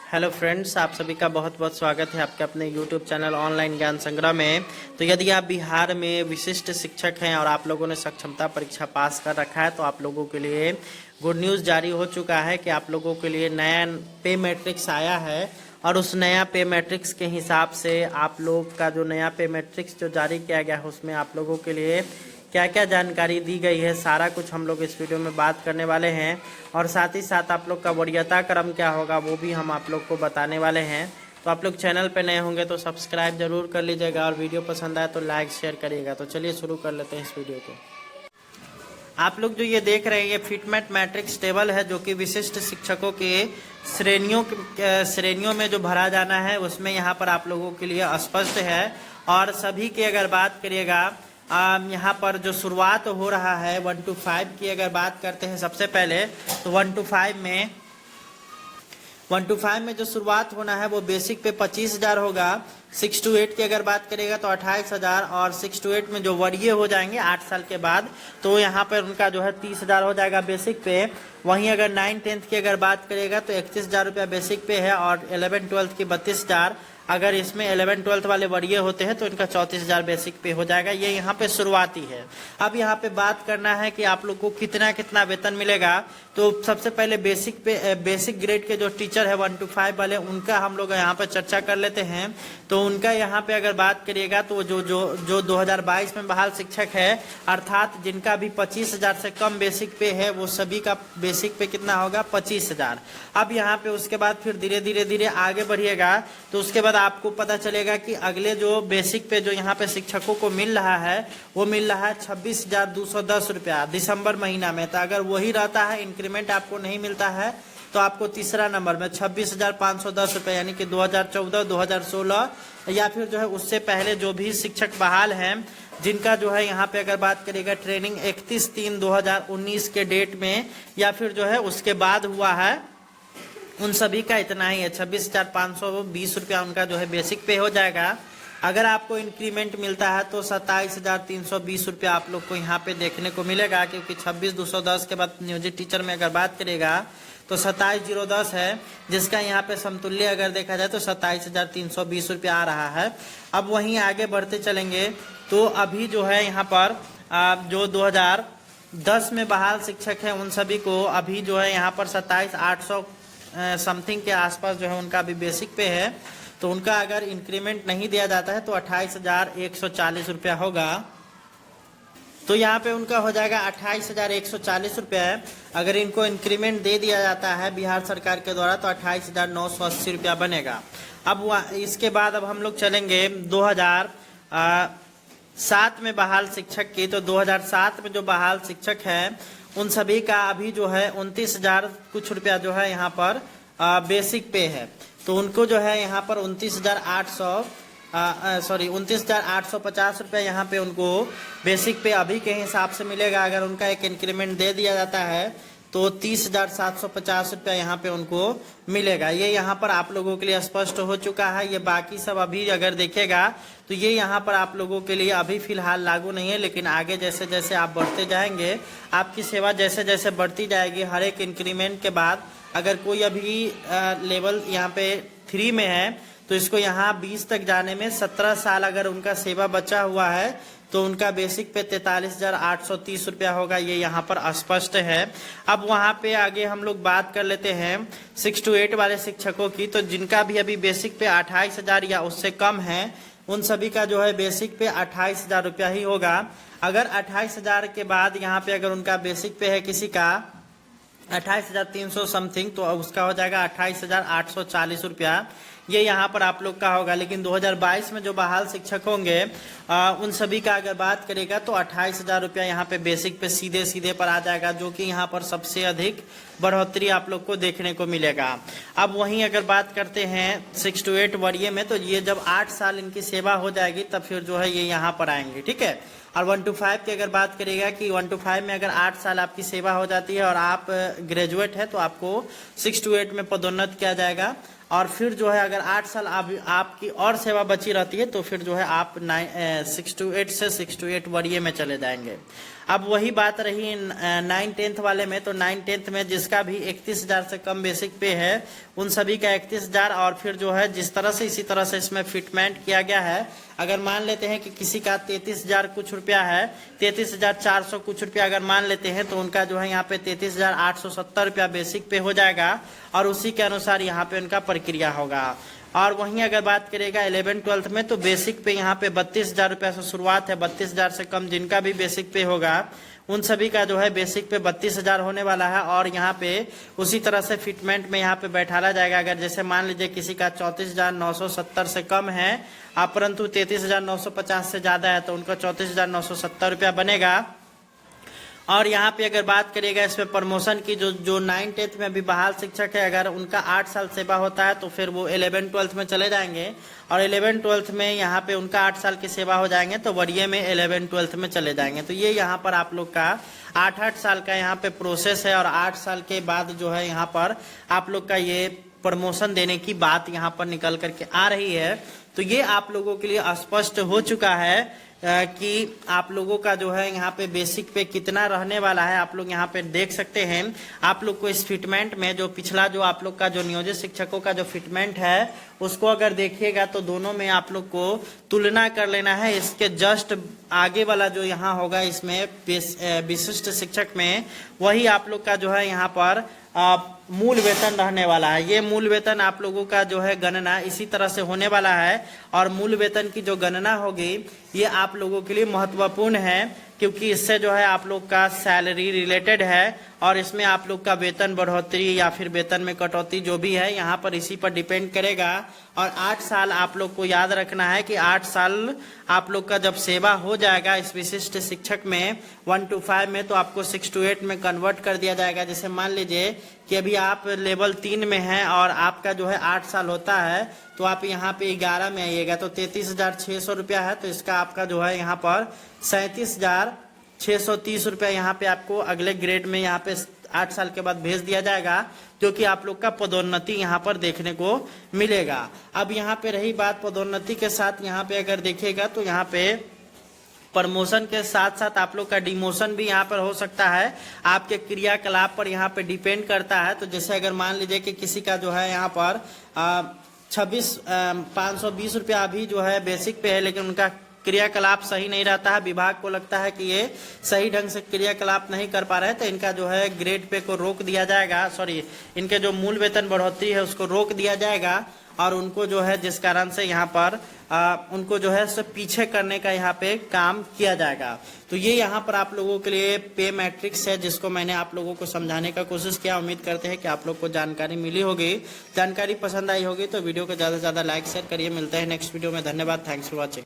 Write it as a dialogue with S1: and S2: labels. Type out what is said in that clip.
S1: Hello friends, आप सभी का बहुत बहुत स्वागत है आपके अपने यूट्यूब चैनल ऑनलाइन ज्ञान संग्रह में। तो यदि आप बिहार में विशिष्ट शिक्षक हैं और आप लोगों ने सक्षमता परीक्षा पास कर रखा है तो आप लोगों के लिए गुड न्यूज़ जारी हो चुका है कि आप लोगों के लिए नया पे मैट्रिक्स आया है। और उस नया पे मैट्रिक्स के हिसाब से आप लोग का जो नया पे मैट्रिक्स जो जारी किया गया है उसमें आप लोगों के लिए क्या क्या जानकारी दी गई है, सारा कुछ हम लोग इस वीडियो में बात करने वाले हैं। और साथ ही साथ आप लोग का वरीयता क्रम क्या होगा वो भी हम आप लोग को बताने वाले हैं। तो आप लोग चैनल पे नए होंगे तो सब्सक्राइब जरूर कर लीजिएगा और वीडियो पसंद आए तो लाइक शेयर करिएगा। तो चलिए शुरू कर लेते हैं इस वीडियो को। आप लोग जो ये देख रहे हैं ये फिटमेट मैट्रिक्स टेबल है जो कि विशिष्ट शिक्षकों के श्रेणियों में जो भरा जाना है उसमें यहाँ पर आप लोगों के लिए स्पष्ट है। और सभी की अगर बात करिएगा यहाँ पर जो शुरुआत हो रहा है 1 to 5 की अगर बात करते हैं सबसे पहले तो 1 to 5 में जो शुरुआत होना है वो बेसिक पे 25,000 होगा। 6 to 8 की अगर बात करेगा तो 28,000 और 6 to 8 में जो वरीय हो जाएंगे 8 साल के बाद तो यहाँ पर उनका जो है 30,000 हो जाएगा बेसिक पे। वहीं अगर 9-10 की अगर बात करेगा तो 31,000 रुपया बेसिक पे है और 11-12 की 32,000। अगर इसमें 11-12 वाले वरीय होते हैं तो इनका 34,000 बेसिक पे हो जाएगा। ये यहाँ पे शुरुआती है। अब यहाँ पे बात करना है कि आप लोग को कितना कितना वेतन मिलेगा। तो सबसे पहले बेसिक ग्रेड के जो टीचर है 1 to 5 वाले उनका हम लोग यहाँ पे चर्चा कर लेते हैं। तो उनका यहाँ पे अगर बात करिएगा तो जो 2022 में बहाल शिक्षक है अर्थात जिनका भी 25,000 से कम बेसिक पे है वो सभी का बेसिक पे कितना होगा 25,000। अब यहाँ पे उसके बाद फिर धीरे आगे बढ़िएगा तो उसके बाद आपको पता चलेगा कि अगले जो बेसिक पे जो यहाँ पे शिक्षकों को मिल रहा है वो मिल रहा है 26,210 रुपया दिसंबर महीना में। तो अगर वही रहता है इंक्रीमेंट आपको नहीं मिलता है तो आपको तीसरा नंबर में 26,510 रुपये यानी कि 2014-2016 या फिर जो है उससे पहले जो भी शिक्षक बहाल हैं जिनका जो है यहाँ पे अगर बात करेगा ट्रेनिंग 31/3/2019 के डेट में या फिर जो है उसके बाद हुआ है उन सभी का इतना ही है 26,520 रुपया उनका जो है बेसिक पे हो जाएगा। अगर आपको इंक्रीमेंट मिलता है तो 27,320 रुपया आप लोग को यहाँ पे देखने को मिलेगा क्योंकि 26,210 के बाद नियोजित टीचर में अगर बात करेगा तो 27,010 है जिसका यहाँ पे समतुल्य अगर देखा जाए तो 27,320 रुपया आ रहा है। अब वहीं आगे बढ़ते चलेंगे तो अभी जो है यहाँ पर जो 2010 में बहाल शिक्षक है उन सभी को अभी जो है यहाँ पर 27,800 समथिंग के आसपास जो है उनका अभी बेसिक पे है। तो उनका अगर इंक्रीमेंट नहीं दिया जाता है तो 28,140 रुपया होगा। तो यहाँ पे उनका हो जाएगा 28,140 रुपया है। अगर इनको इंक्रीमेंट दे दिया जाता है बिहार सरकार के द्वारा तो 28,980 रुपया बनेगा। अब इसके बाद अब हम लोग चलेंगे 2007 में बहाल शिक्षक की। तो 2007 में जो बहाल शिक्षक है उन सभी का अभी जो है 29,000 कुछ रुपया जो है यहाँ पर बेसिक पे है। तो उनको जो है यहाँ पर 29,850 रुपया यहाँ पे उनको बेसिक पे अभी के हिसाब से मिलेगा। अगर उनका एक इंक्रीमेंट दे दिया जाता है तो 30,750 रुपया यहाँ पे उनको मिलेगा। ये यहाँ पर आप लोगों के लिए स्पष्ट हो चुका है। ये बाकी सब अभी अगर देखेगा तो ये यहाँ पर आप लोगों के लिए अभी फिलहाल लागू नहीं है, लेकिन आगे जैसे जैसे आप बढ़ते जाएंगे आपकी सेवा जैसे जैसे बढ़ती जाएगी हर एक इंक्रीमेंट के बाद अगर कोई अभी लेवल यहाँ पे 3 में है तो इसको यहाँ 20 तक जाने में 17 साल अगर उनका सेवा बचा हुआ है तो उनका बेसिक पे 43,830 रुपया होगा। ये यहाँ पर स्पष्ट है। अब वहाँ पे आगे हम लोग बात कर लेते हैं 6 to 8 वाले शिक्षकों की। तो जिनका भी अभी बेसिक पे 28,000 या उससे कम है उन सभी का जो है बेसिक पे 28,000 रुपया ही होगा। अगर 28,000 के बाद यहाँ पे अगर उनका बेसिक पे है किसी का 28,300 समथिंग तो उसका हो जाएगा 28,840 रुपया। ये यहाँ पर आप लोग का होगा। लेकिन 2022 में जो बहाल शिक्षक होंगे उन सभी का अगर बात करेगा तो 28,000 रुपया यहाँ पे बेसिक पे सीधे पर आ जाएगा जो कि यहाँ पर सबसे अधिक बढ़ोतरी आप लोग को देखने को मिलेगा। अब वहीं अगर बात करते हैं 6 to 8 वरीय में तो ये जब 8 साल इनकी सेवा हो जाएगी तब फिर जो है ये यहाँ पर आएंगे, ठीक है। और 1 to 5 की अगर बात करेगा कि 1 to 5 में अगर 8 साल आपकी सेवा हो जाती है और आप ग्रेजुएट है तो आपको 6 to 8 में पदोन्नत किया जाएगा। और फिर जो है अगर 8 साल आपकी और सेवा बची रहती है तो फिर जो है आप 6 to 8 से 6 to 8 वरीय में चले जाएंगे। अब वही बात रही 9-10 वाले में, तो 9-10 में जिसका भी 31,000 से कम बेसिक पे है उन सभी का 31,000, और फिर जो है जिस तरह से इसी तरह से इसमें फिटमेंट किया गया है। अगर मान लेते हैं कि किसी का 33,000 कुछ रुपया है, 33,400 कुछ रुपया अगर मान लेते हैं, तो उनका जो है यहाँ पे 33,870 रुपया बेसिक पे हो जाएगा, और उसी के अनुसार यहाँ पे उनका प्रक्रिया होगा। और वहीं अगर बात करेगा 11-12 में, तो बेसिक पे यहाँ पे 32,000 रुपया से शुरुआत है। 32,000 से कम जिनका भी बेसिक पे होगा उन सभी का जो है बेसिक पे 32,000 होने वाला है। और यहाँ पे उसी तरह से फिटमेंट में यहाँ पे बैठाला जाएगा। अगर जैसे मान लीजिए किसी का 34,970 से कम है, परंतु 33,950 से ज्यादा है, तो उनका 34,970 रुपया बनेगा। और यहाँ पे अगर बात करिएगा इसमें प्रमोशन की, जो 9-10 में भी बहाल शिक्षक है, अगर उनका 8 साल सेवा होता है तो फिर वो 11-12 में चले जाएंगे, और 11-12 में यहाँ पे उनका 8 साल की सेवा हो जाएंगे तो वरीय में 11-12 में चले जाएंगे। तो ये यहाँ पर आप लोग का 8-8 साल का यहाँ पे प्रोसेस है, और 8 साल के बाद जो है यहाँ पर आप लोग का ये प्रमोशन देने की बात यहाँ पर निकल करके आ रही है। तो ये आप लोगों के लिए स्पष्ट हो चुका है कि आप लोगों का जो है यहाँ पे बेसिक पे कितना रहने वाला है। आप लोग यहाँ पे देख सकते हैं। आप लोग को इस फिटमेंट में जो पिछला जो आप लोग का जो नियोजित शिक्षकों का जो फिटमेंट है उसको अगर देखिएगा तो दोनों में आप लोग को तुलना कर लेना है। इसके जस्ट आगे वाला जो यहाँ होगा इसमें विशिष्ट शिक्षक में, वही आप लोग का जो है यहाँ पर मूल वेतन रहने वाला है। ये मूल वेतन आप लोगों का जो है गणना इसी तरह से होने वाला है, और मूल वेतन की जो गणना होगी ये आप लोगों के लिए महत्वपूर्ण है, क्योंकि इससे जो है आप लोग का सैलरी रिलेटेड है, और इसमें आप लोग का वेतन बढ़ोतरी या फिर वेतन में कटौती जो भी है यहाँ पर इसी पर डिपेंड करेगा। और 8 साल आप लोग को याद रखना है कि 8 साल आप लोग का जब सेवा हो जाएगा इस विशिष्ट शिक्षक में 1 to 5 में, तो आपको 6 to 8 में कन्वर्ट कर दिया जाएगा। जैसे मान लीजिए कि अभी आप लेवल 3 में हैं और आपका जो है 8 साल होता है, तो आप यहाँ पे 11 में आइएगा, तो 33,600 रुपया है, तो इसका आपका जो है यहाँ पर 37,630 रुपया यहाँ पे आपको अगले ग्रेड में यहाँ पे 8 साल के बाद भेज दिया जाएगा, जो कि आप लोग का पदोन्नति यहाँ पर देखने को मिलेगा। अब यहाँ पे रही बात पदोन्नति के साथ, यहाँ पे अगर देखिएगा तो यहाँ पे प्रमोशन के साथ साथ आप लोग का डिमोशन भी यहाँ पर हो सकता है। आपके क्रियाकलाप पर यहाँ पे डिपेंड करता है। तो जैसे अगर मान लीजिए कि किसी का जो है यहाँ पर 520 रुपया अभी जो है बेसिक पे है, लेकिन उनका क्रियाकलाप सही नहीं रहता है, विभाग को लगता है कि ये सही ढंग से क्रियाकलाप नहीं कर पा रहे हैं, तो इनका जो है ग्रेड पे को रोक दिया जाएगा, इनके जो मूल वेतन बढ़ोतरी है उसको रोक दिया जाएगा, और उनको जो है जिस कारण से यहाँ पर उनको जो है सब पीछे करने का यहाँ पे काम किया जाएगा। तो ये यहाँ पर आप लोगों के लिए पे मैट्रिक्स है, जिसको मैंने आप लोगों को समझाने का कोशिश किया। उम्मीद करते हैं कि आप लोग को जानकारी मिली होगी। जानकारी पसंद आई होगी तो वीडियो को ज़्यादा से ज़्यादा लाइक शेयर करिए। मिलते हैं नेक्स्ट वीडियो में। धन्यवाद। Thanks for watching.